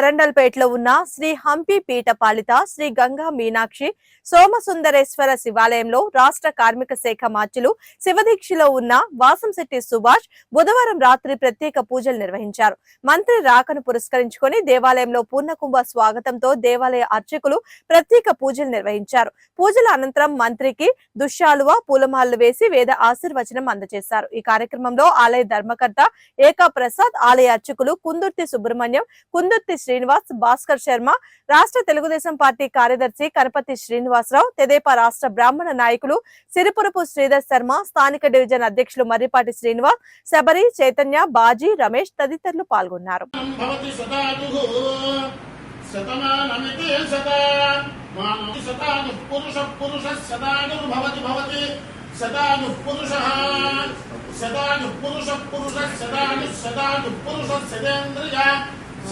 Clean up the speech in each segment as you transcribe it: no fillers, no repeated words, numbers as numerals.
వరండల్పేటలో ఉన్న శ్రీ హంపి పీఠ పాలిత శ్రీ గంగా మీనాక్షి సోమసుందరేశ్వర శివాలయంలో రాష్ట్ర కార్మిక శాఖ మార్చులు శివదీక్షలో ఉన్న వాసంశెట్టి సుభాష్ బుధవారం రాత్రి ప్రత్యేక పూజలు నిర్వహించారు. మంత్రి రాకను పురస్కరించుకొని దేవాలయంలో పూర్ణకుంభ స్వాగతంతో దేవాలయ అర్చకులు ప్రత్యేక పూజలు నిర్వహించారు. పూజల అనంతరం మంత్రికి దుశ్శాలువ పూలమాలలు వేసి వేద ఆశీర్వచనం అందజేశారు. ఈ కార్యక్రమంలో ఆలయ ధర్మకర్త ఏకా ప్రసాద్, ఆలయ అర్చకులు కుందుర్తి సుబ్రహ్మణ్యం, కుందుర్తి శ్రీనివాస్, భాస్కర్ శర్మ, రాష్ట్ర తెలుగుదేశం పార్టీ కార్యదర్శి కనపతి శ్రీనివాసరావు, తెదేపా రాష్ట్ర బ్రాహ్మణ నాయకులు సిరిపురపు శ్రీధర్ శర్మ, స్థానిక డివిజన్ అధ్యక్షులు మర్రిపాటి శ్రీనివాస్, శబరి, చైతన్య, బాజీ, రమేష్ తదితరులు పాల్గొన్నారు.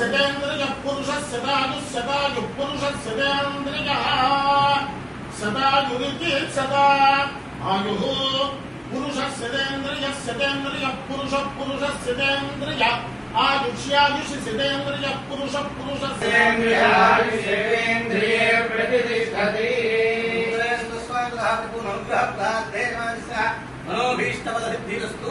सदेन्द्रिय पुरुष सदायु पुरुष सदेन्द्रिय सदायुरिति सदा आयुः पुरुष सदेन्द्रिय पुरुष सदेन्द्रिय आयुष्यायुष सदेन्द्रिय पुरुष सदेन्द्रिय प्रतिष्ठति मनोभीष्टवसिद्धिरस्तु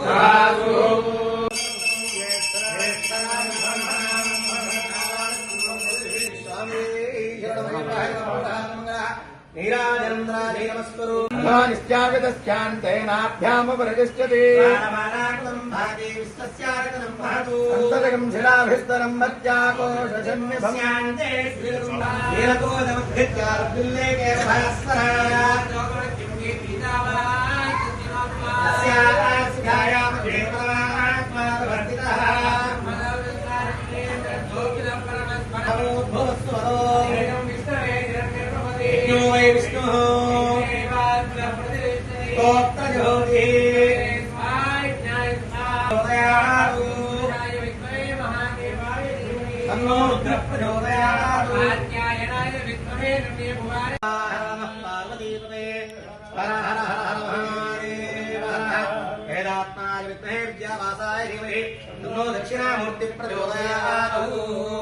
निश्चावितस्यान्तेनाभ्यामपरितिष्ठति अन्तरगं शिलाभिस्तरं विष्णु दक्षिणामूर्ति प्रचोदयात्।